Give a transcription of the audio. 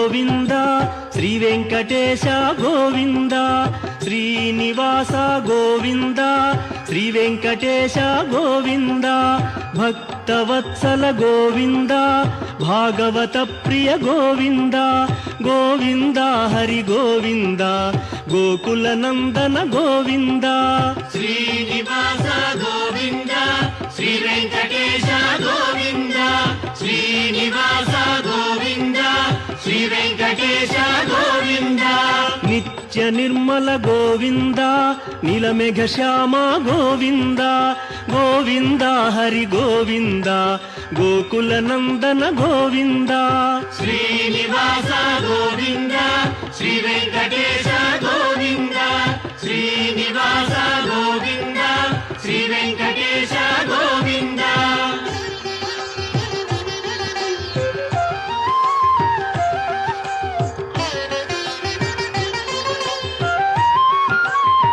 Govinda Shri Venkatesha Govinda Srinivasa Govinda Shri Venkatesha Govinda Bhaktavatsala Govinda Bhagavata Priya Govinda Govinda Hari Govinda Gokula Nandana Govinda Srinivasa Govinda Shri Venkatesha Govinda Srinivasa Govinda Shri Venkatesha Govinda Nithya Nirmala Govinda నీలమేఘ Shyama Govinda Govinda Hari Govinda Gokula Nandana Govinda Srinivasa Govinda Shri Venkatesha Govinda Srinivasa